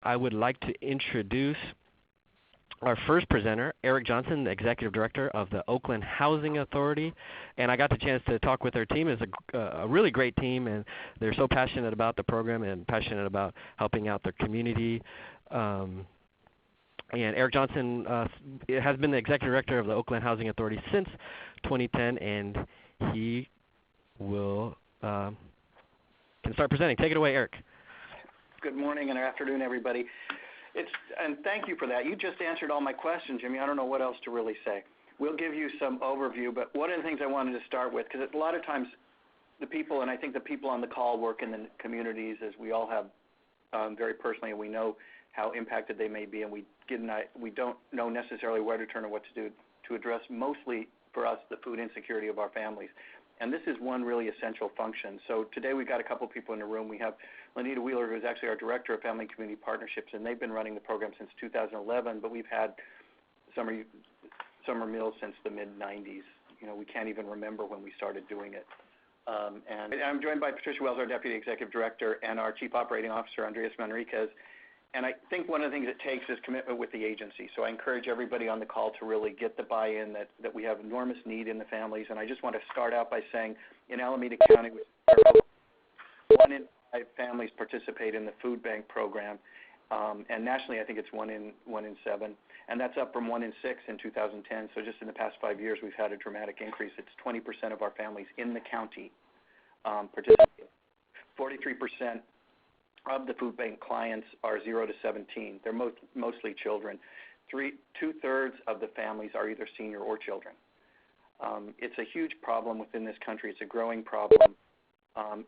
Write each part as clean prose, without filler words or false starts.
I would like to introduce our first presenter, Eric Johnson, the Executive Director of the Oakland Housing Authority. And I got the chance to talk with their team. It's a really great team, and they're so passionate about the program and passionate about helping out their community. And Eric Johnson has been the Executive Director of the Oakland Housing Authority since 2010, and he will can start presenting. Take it away, Eric. Good morning and afternoon, everybody. And thank you for that. You just answered all my questions, Jimmy. I don't know what else to really say. We'll give you some overview, but one of the things I wanted to start with, because a lot of times the people, and I think the people on the call work in the communities, as we all have very personally, and we know how impacted they may be, and we don't know necessarily where to turn or what to do to address mostly for us the food insecurity of our families. And this is one really essential function. So today we've got a couple people in the room. We have Lanita Wheeler, who is actually our Director of Family and Community Partnerships, and they've been running the program since 2011, but we've had summer meals since the mid-90s. You know, we can't even remember when we started doing it. And I'm joined by Patricia Wells, our Deputy Executive Director, and our Chief Operating Officer, Andres Manriquez. And I think one of the things it takes is commitment with the agency. So I encourage everybody on the call to really get the buy-in that we have enormous need in the families. And I just want to start out by saying in Alameda County, 1 in 5 families participate in the food bank program. And nationally, I think it's 1 in 7. And that's up from 1 in 6 in 2010. So just in the past 5 years, we've had a dramatic increase. It's 20% of our families in the county participate. 43% of the food bank clients are 0 to 17. They're mostly children. 2/3 of the families are either senior or children. It's a huge problem within this country. It's a growing problem.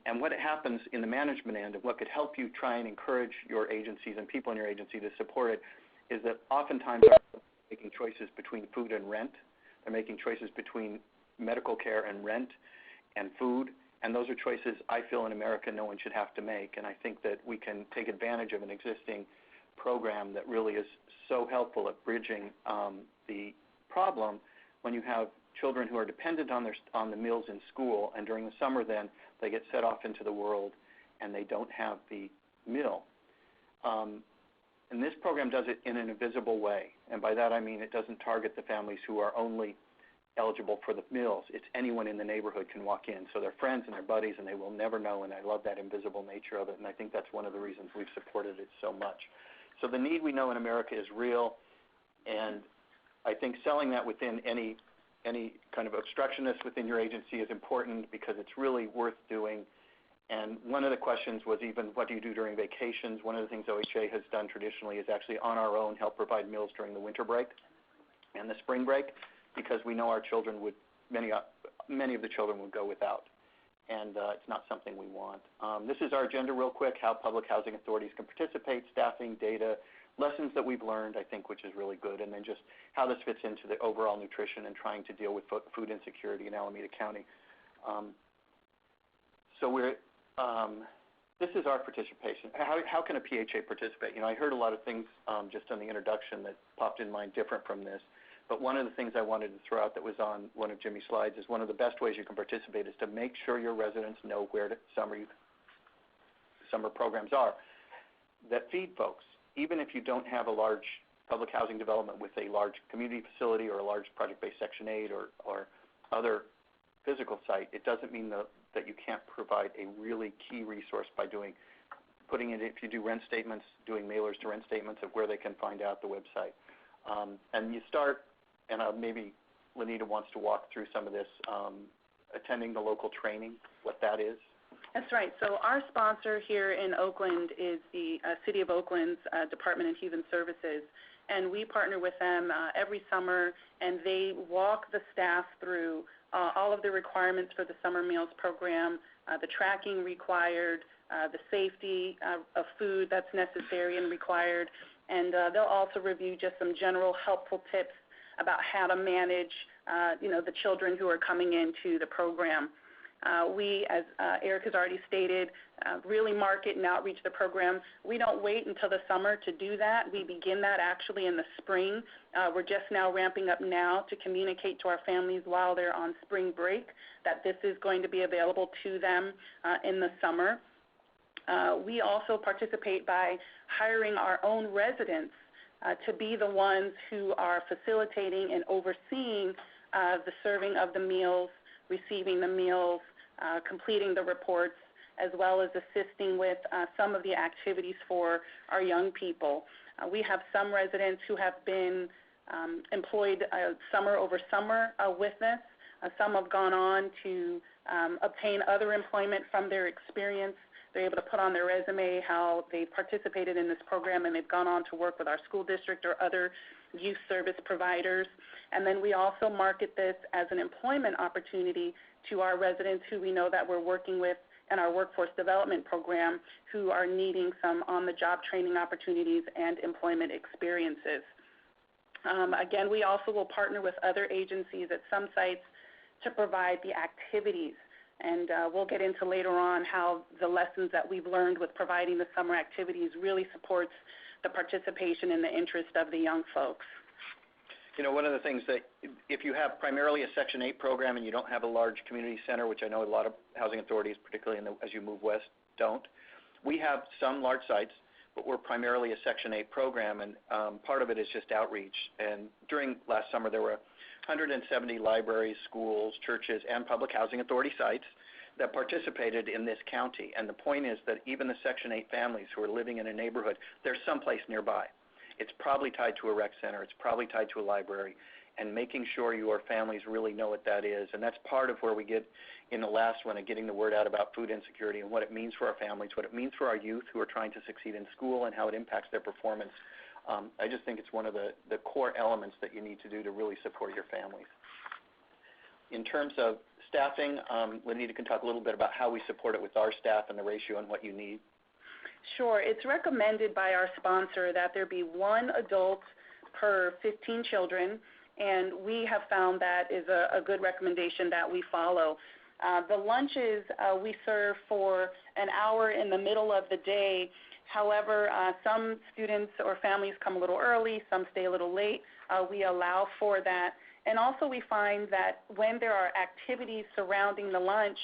And what happens in the management end, and what could help you try and encourage your agencies and people in your agency to support it, is that oftentimes they're making choices between food and rent. They're making choices between medical care and rent and food. And those are choices I feel in America no one should have to make. And I think that we can take advantage of an existing program that really is so helpful at bridging the problem when you have children who are dependent on the meals in school, and during the summer then they get set off into the world and they don't have the meal. And this program does it in an invisible way. And by that I mean it doesn't target the families who are only eligible for the meals. It's anyone in the neighborhood can walk in. So their friends and their buddies, and they will never know, and I love that invisible nature of it, and I think that's one of the reasons we've supported it so much. So the need we know in America is real, and I think selling that within any kind of obstructionist within your agency is important because it's really worth doing. And one of the questions was even, what do you do during vacations? One of the things OHA has done traditionally is actually on our own help provide meals during the winter break and the spring break, because we know our children would, many of the children would go without, and it's not something we want. This is our agenda real quick, how public housing authorities can participate, staffing, data, lessons that we've learned, I think, which is really good, and then just how this fits into the overall nutrition and trying to deal with food insecurity in Alameda County. This is our participation. How can a PHA participate? You know, I heard a lot of things just on the introduction that popped in mind different from this. But one of the things I wanted to throw out that was on one of Jimmy's slides is one of the best ways you can participate is to make sure your residents know where summer programs are that feed folks. Even if you don't have a large public housing development with a large community facility or a large project-based Section 8 or other physical site, it doesn't mean that you can't provide a really key resource by putting it, if you do rent statements, doing mailers to rent statements of where they can find out the website. And you start, and maybe Lanita wants to walk through some of this, attending the local training, what that is. That's right. So our sponsor here in Oakland is the City of Oakland's Department of Human Services, and we partner with them every summer, and they walk the staff through all of the requirements for the summer meals program, the tracking required, the safety of food that's necessary and required, and they'll also review just some general helpful tips about how to manage, the children who are coming into the program. We, as Eric has already stated, really market and outreach the program. We don't wait until the summer to do that. We begin that actually in the spring. We're just now ramping up now to communicate to our families while they're on spring break that this is going to be available to them in the summer. We also participate by hiring our own residents to be the ones who are facilitating and overseeing the serving of the meals, receiving the meals, completing the reports, as well as assisting with some of the activities for our young people. We have some residents who have been employed summer over summer with us. Some have gone on to obtain other employment from their experience. They're able to put on their resume how they participated in this program, and they've gone on to work with our school district or other youth service providers. And then we also market this as an employment opportunity to our residents who we know that we're working with in our workforce development program who are needing some on-the-job training opportunities and employment experiences. Again, we also will partner with other agencies at some sites to provide the activities. And we'll get into later on how the lessons that we've learned with providing the summer activities really supports the participation and the interest of the young folks. You know, one of the things that if you have primarily a Section 8 program and you don't have a large community center, which I know a lot of housing authorities, particularly as you move west, don't, we have some large sites, but we're primarily a Section 8 program, and part of it is just outreach. And during last summer, there were 170 libraries, schools, churches, and public housing authority sites that participated in this county. And the point is that even the Section 8 families who are living in a neighborhood, there's someplace nearby. It's probably tied to a rec center. It's probably tied to a library. And making sure your families really know what that is. And that's part of where we get in the last one of getting the word out about food insecurity and what it means for our families, what it means for our youth who are trying to succeed in school, and how it impacts their performance. I just think it's one of the core elements that you need to do to really support your families. In terms of staffing, Lenita can talk a little bit about how we support it with our staff and the ratio and what you need. Sure. It's recommended by our sponsor that there be one adult per 15 children, and we have found that is a good recommendation that we follow. The lunches we serve for an hour in the middle of the day. However, some students or families come a little early, some stay a little late. We allow for that. And also we find that when there are activities surrounding the lunch,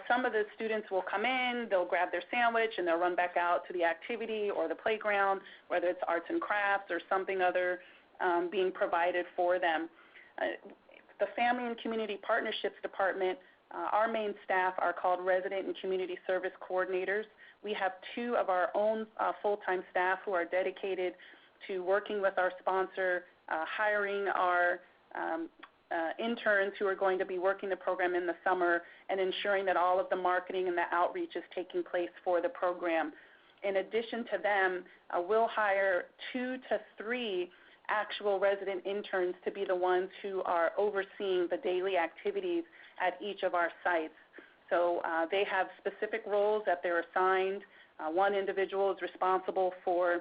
some of the students will come in, they'll grab their sandwich, and they'll run back out to the activity or the playground, whether it's arts and crafts or something other being provided for them. The Family and Community Partnerships Department, our main staff are called Resident and Community Service Coordinators. We have two of our own full-time staff who are dedicated to working with our sponsor, hiring our interns who are going to be working the program in the summer, and ensuring that all of the marketing and the outreach is taking place for the program. In addition to them, we'll hire 2 to 3 actual resident interns to be the ones who are overseeing the daily activities at each of our sites. So they have specific roles that they're assigned. One individual is responsible for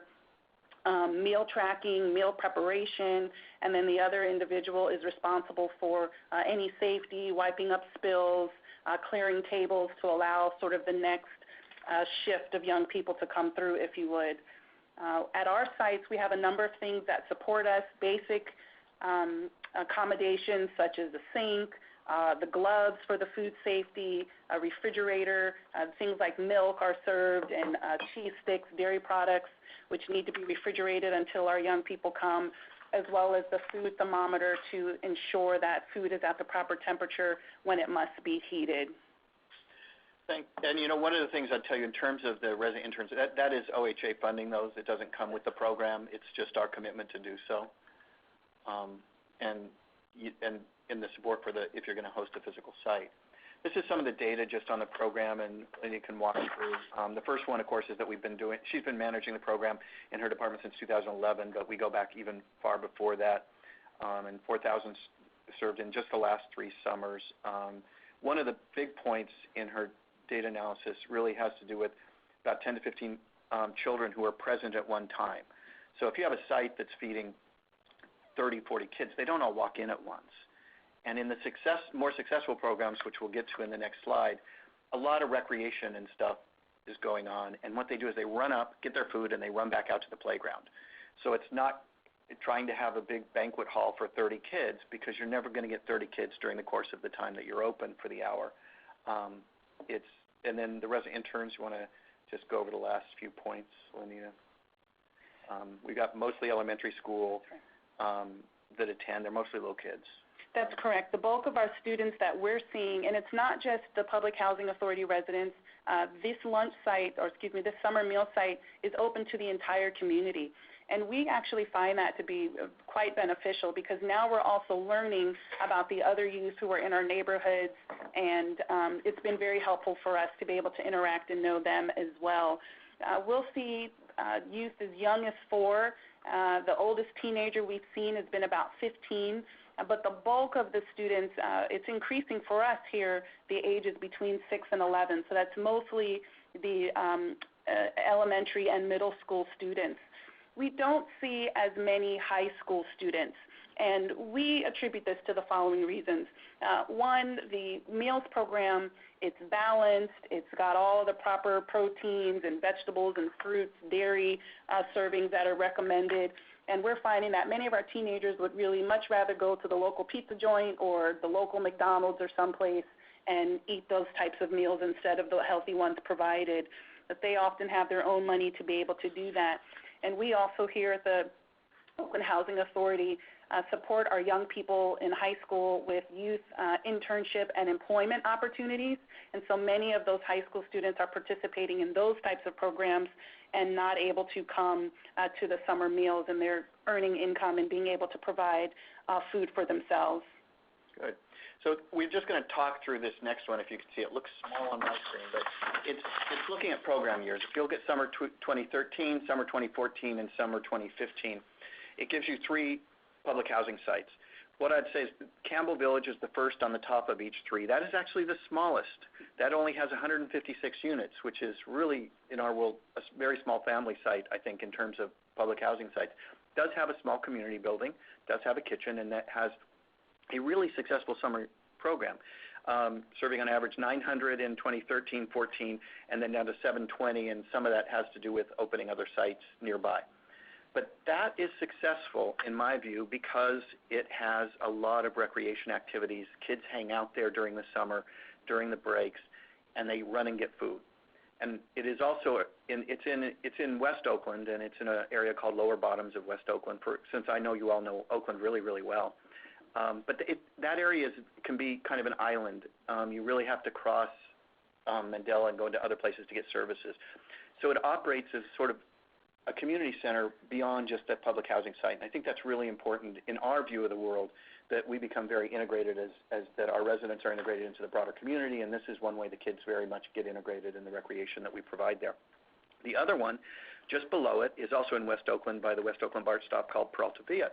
meal tracking, meal preparation, and then the other individual is responsible for any safety, wiping up spills, clearing tables to allow sort of the next shift of young people to come through, if you would. At our sites, we have a number of things that support us, basic accommodations such as the sink, the gloves for the food safety, a refrigerator, things like milk are served, and cheese sticks, dairy products, which need to be refrigerated until our young people come, as well as the food thermometer to ensure that food is at the proper temperature when it must be heated. And, you know, one of the things I'd tell you in terms of the resident interns, that is OHA funding those. It doesn't come with the program. It's just our commitment to do so. And in the support for if you're going to host a physical site. This is some of the data just on the program, and you can walk through. The first one, of course, is that she's been managing the program in her department since 2011, but we go back even far before that, and 4,000 served in just the last 3 summers. One of the big points in her data analysis really has to do with about 10 to 15 children who are present at one time. So if you have a site that's feeding 30, 40 kids, they don't all walk in at once. And in the more successful programs, which we'll get to in the next slide, a lot of recreation and stuff is going on. And what they do is they run up, get their food, and they run back out to the playground. So it's not trying to have a big banquet hall for 30 kids, because you're never going to get 30 kids during the course of the time that you're open for the hour. And then the resident interns, you want to just go over the last few points, Lenita. We've got mostly elementary school that attend. They're mostly little kids. That's correct. The bulk of our students that we're seeing, and it's not just the Public Housing Authority residents, this summer meal site is open to the entire community. And we actually find that to be quite beneficial because now we're also learning about the other youth who are in our neighborhoods, and it's been very helpful for us to be able to interact and know them as well. We'll see youth as young as 4. The oldest teenager we've seen has been about 15. But the bulk of the students, it's increasing for us here, the ages between 6 and 11. So that's mostly the elementary and middle school students. We don't see as many high school students, and we attribute this to the following reasons. One, the meals program, it's balanced. It's got all the proper proteins and vegetables and fruits, dairy servings that are recommended. And we're finding that many of our teenagers would really much rather go to the local pizza joint or the local McDonald's or someplace and eat those types of meals instead of the healthy ones provided. That they often have their own money to be able to do that. And we also here at the Oakland Housing Authority support our young people in high school with youth internship and employment opportunities. And so many of those high school students are participating in those types of programs and not able to come to the summer meals, and they're earning income and being able to provide food for themselves. Good. So we're just going to talk through this next one. If you can see, it looks small on my screen, but it's looking at program years. If you look at summer 2013, summer 2014, and summer 2015, it gives you 3 public housing sites. What I'd say is Campbell Village is the first on the top of each 3. That is actually the smallest. That only has 156 units, which is really, in our world, a very small family site, I think, in terms of public housing sites. It does have a small community building, does have a kitchen, and that has a really successful summer program, serving on average 900 in 2013-14, and then down to 720, and some of that has to do with opening other sites nearby. But that is successful, in my view, because it has a lot of recreation activities. Kids hang out there during the summer, during the breaks, and they run and get food. And it is also it's in West Oakland, and it's in an area called Lower Bottoms of West Oakland. Since I know you all know Oakland really, really well, but that area can be kind of an island. You really have to cross Mandela and go into other places to get services. So it operates as sort of a community center beyond just a public housing site. And I think that's really important in our view of the world, that we become very integrated as that our residents are integrated into the broader community, and this is one way the kids very much get integrated in the recreation that we provide there. The other one, just below it, is also in West Oakland by the West Oakland BART stop called Peralta Villa.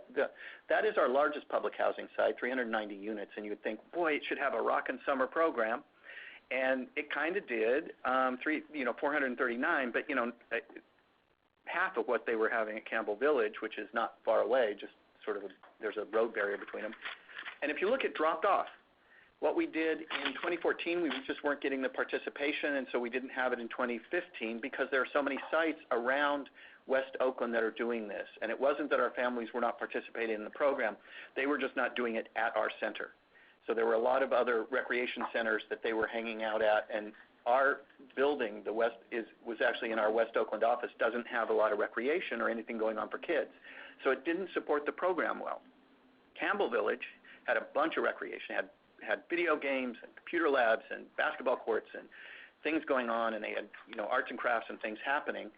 That is our largest public housing site, 390 units, and you would think, boy, it should have a rockin' summer program. And it kind of did, 439, but, half of what they were having at Campbell Village, which is not far away, just sort of there's a road barrier between them. And if you look, it dropped off. What we did in 2014, we just weren't getting the participation, and so we didn't have it in 2015 because there are so many sites around West Oakland that are doing this. And it wasn't that our families were not participating in the program. They were just not doing it at our center. So there were a lot of other recreation centers that they were hanging out at, and our building, was actually in our West Oakland office, doesn't have a lot of recreation or anything going on for kids. So it didn't support the program well. Campbell Village had a bunch of recreation, had video games and computer labs and basketball courts and things going on, and they had arts and crafts and things happening.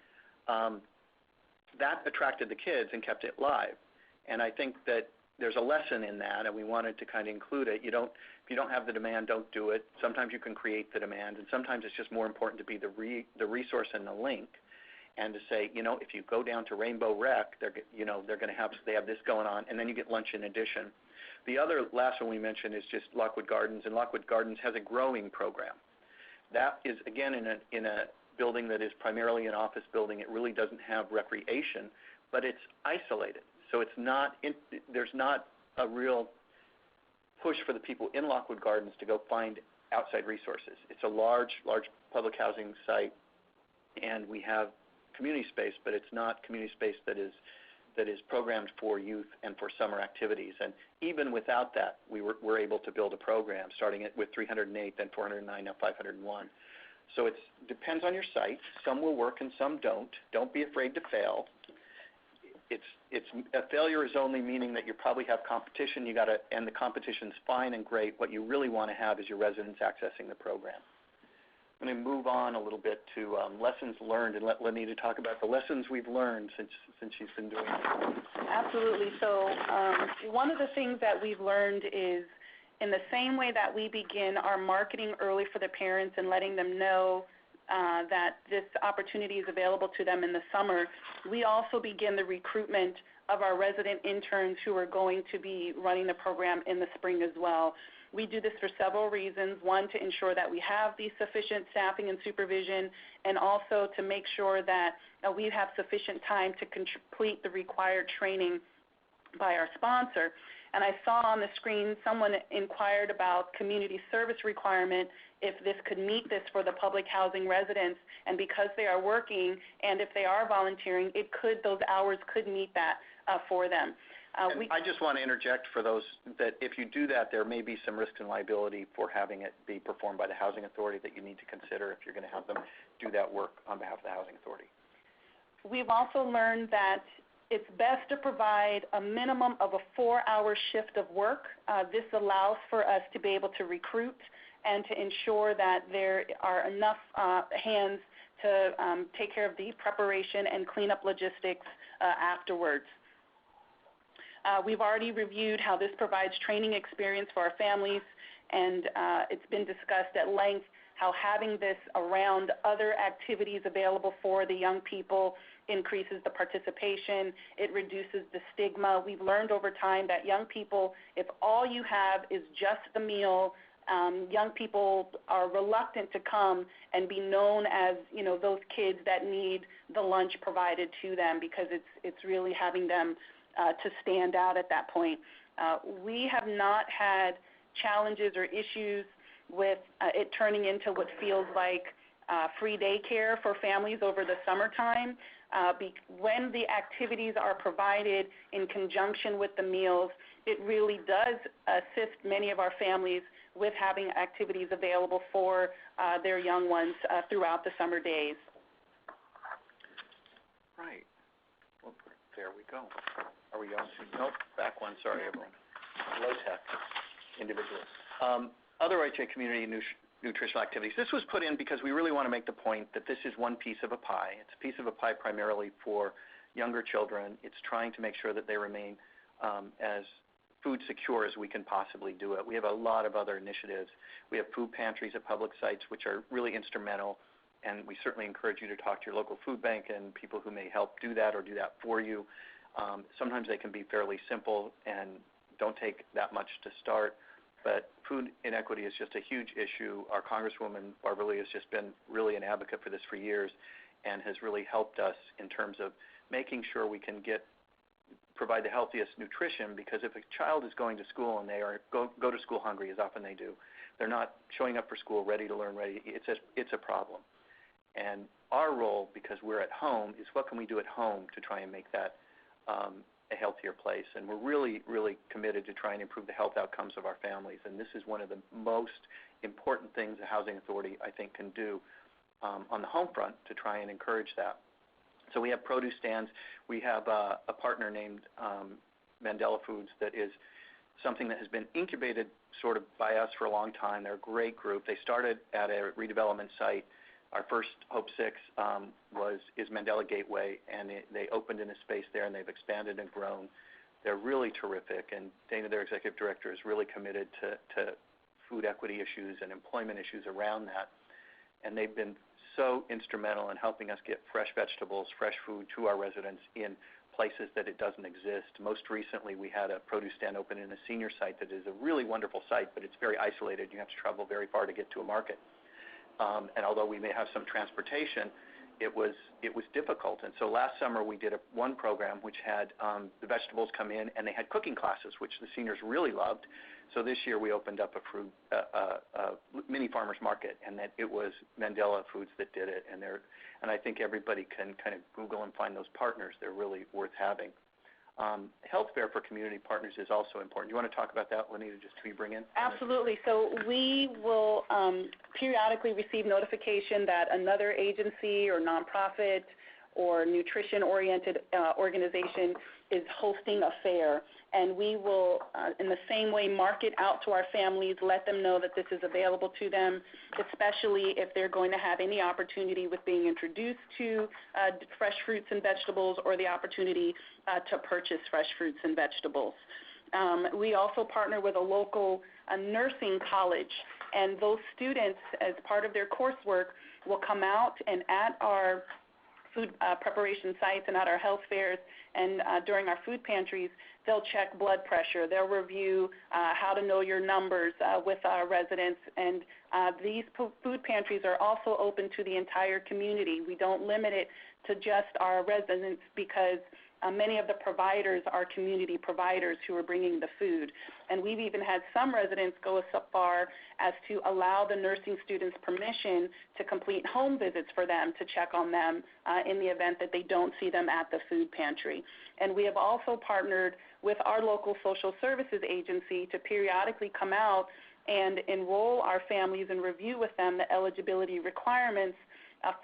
That attracted the kids and kept it live. And I think that there's a lesson in that, and we wanted to kind of include it. If you don't have the demand, don't do it. Sometimes you can create the demand, and sometimes it's just more important to be the resource and the link, and to say, if you go down to Rainbow Rec, they have this going on, and then you get lunch in addition. The other last one we mentioned is just Lockwood Gardens, and Lockwood Gardens has a growing program. That is, again, in a building that is primarily an office building. It really doesn't have recreation, but it's isolated. So there's not a real push for the people in Lockwood Gardens to go find outside resources. It's a large public housing site, and we have community space, but it's not community space that is programmed for youth and for summer activities. And even without that, we're able to build a program, starting with 308, then 409, now 501. So it depends on your site. Some will work and some don't. Don't be afraid to fail. A failure is only meaning that you probably have competition. And the competition's fine and great. What you really want to have is your residents accessing the program. I'm going to move on a little bit to lessons learned and let Lenita talk about the lessons we've learned since she's been doing it. Absolutely. So one of the things that we've learned is in the same way that we begin our marketing early for the parents and letting them know that this opportunity is available to them in the summer, we also begin the recruitment of our resident interns who are going to be running the program in the spring as well. We do this for several reasons. One, to ensure that we have the sufficient staffing and supervision, and also to make sure that we have sufficient time to complete the required training by our sponsor. And I saw on the screen someone inquired about community service requirement, if this could meet this for the public housing residents. And because they are working and if they are volunteering, those hours could meet that for them. I just want to interject for those that if you do that, there may be some risk and liability for having it be performed by the Housing Authority that you need to consider if you're going to have them do that work on behalf of the Housing Authority. We've also learned that it's best to provide a minimum of a 4-hour shift of work. This allows for us to be able to recruit and to ensure that there are enough hands to take care of the preparation and cleanup logistics afterwards. We've already reviewed how this provides training experience for our families, and it's been discussed at length how having this around other activities available for the young people increases the participation, it reduces the stigma. We've learned over time that young people, if all you have is just the meal, young people are reluctant to come and be known as, those kids that need the lunch provided to them, because it's really having them to stand out at that point. We have not had challenges or issues with it turning into what feels like free daycare for families over the summertime. When the activities are provided in conjunction with the meals, it really does assist many of our families with having activities available for their young ones throughout the summer days. Right. Well, there we go. Are we on? Nope, back one. Sorry, everyone. Low-tech individuals. Other HA community nutritional activities. This was put in because we really want to make the point that this is one piece of a pie. It's a piece of a pie primarily for younger children. It's trying to make sure that they remain as food secure as we can possibly do it. We have a lot of other initiatives. We have food pantries at public sites, which are really instrumental, and we certainly encourage you to talk to your local food bank and people who may help do that or do that for you. Sometimes they can be fairly simple and don't take that much to start, but food inequity is just a huge issue. Our Congresswoman, Barbara Lee, has just been really an advocate for this for years and has really helped us in terms of making sure we can provide the healthiest nutrition, because if a child is going to school and they are go to school hungry, as often they do, they're not showing up for school ready to learn, it's a problem. And our role, because we're at home, is what can we do at home to try and make that a healthier place. And we're really, really committed to try and improve the health outcomes of our families. And this is one of the most important things the Housing Authority, I think, can do on the home front to try and encourage that. So we have produce stands. We have a partner named Mandela Foods that is something that has been incubated sort of by us for a long time. They're a great group. They started at a redevelopment site. Our first Hope 6 is Mandela Gateway, and they opened in a space there, and they've expanded and grown. They're really terrific, and Dana, their executive director, is really committed to food equity issues and employment issues around that. And they've been so instrumental in helping us get fresh vegetables, fresh food to our residents in places that it doesn't exist. Most recently, we had a produce stand open in a senior site that is a really wonderful site, but it's very isolated. You have to travel very far to get to a market. And although we may have some transportation, it was difficult. And so last summer we did one program which had the vegetables come in, and they had cooking classes, which the seniors really loved. So this year we opened up a mini farmers market, and that it was Mandela Foods that did it. And I think everybody can kind of Google and find those partners. They're really worth having. health fair for community partners is also important. You want to talk about that, Lenita, just to bring in? Absolutely. So we will periodically receive notification that another agency or nonprofit or nutrition-oriented organization is hosting a fair, and we will, in the same way, market out to our families, let them know that this is available to them, especially if they're going to have any opportunity with being introduced to fresh fruits and vegetables or the opportunity to purchase fresh fruits and vegetables. We also partner with a local nursing college, and those students, as part of their coursework, will come out and at our food preparation sites and at our health fairs and during our food pantries, they'll check blood pressure. They'll review how to know your numbers with our residents. And these food pantries are also open to the entire community. We don't limit it to just our residents because many of the providers are community providers who are bringing the food. And we've even had some residents go so far as to allow the nursing students permission to complete home visits for them to check on them in the event that they don't see them at the food pantry. And we have also partnered with our local social services agency to periodically come out and enroll our families and review with them the eligibility requirements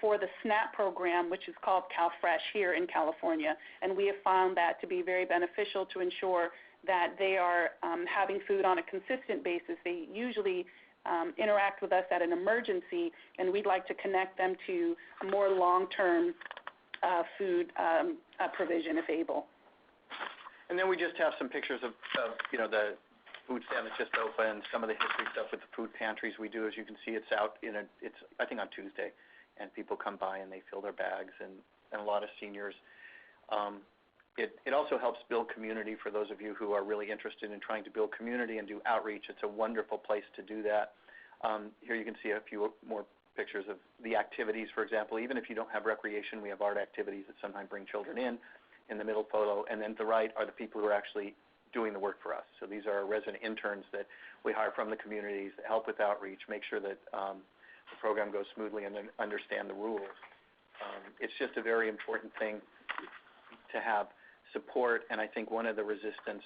for the SNAP program, which is called CalFresh here in California. And we have found that to be very beneficial to ensure that they are having food on a consistent basis. They usually interact with us at an emergency, and we'd like to connect them to more long-term food provision if able. And then we just have some pictures of the food stand that's just opened, some of the history stuff with the food pantries we do. As you can see, it's out it's I think on Tuesday, and people come by and they fill their bags, and a lot of seniors. It also helps build community for those of you who are really interested in trying to build community and do outreach. It's a wonderful place to do that. Here you can see a few more pictures of the activities, for example. Even if you don't have recreation, we have art activities that sometimes bring children in the middle photo, and then to the right are the people who are actually doing the work for us. So these are our resident interns that we hire from the communities that help with outreach, make sure that the program goes smoothly, and then understand the rules. It's just a very important thing to have support, and I think one of the resistance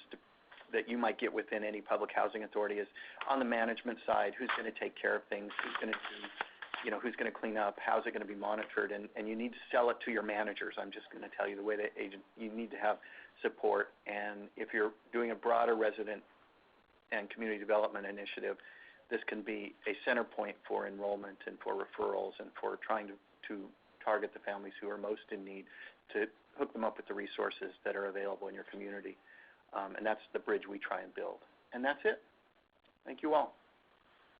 that you might get within any public housing authority is on the management side, who's going to take care of things, who's going to do, who's going to clean up, how's it going to be monitored, and you need to sell it to your managers. I'm just going to tell you the way that agent, you need to have support, and if you're doing a broader resident and community development initiative, this can be a center point for enrollment and for referrals and for trying to target the families who are most in need, to hook them up with the resources that are available in your community. And that's the bridge we try and build. And that's it. Thank you all.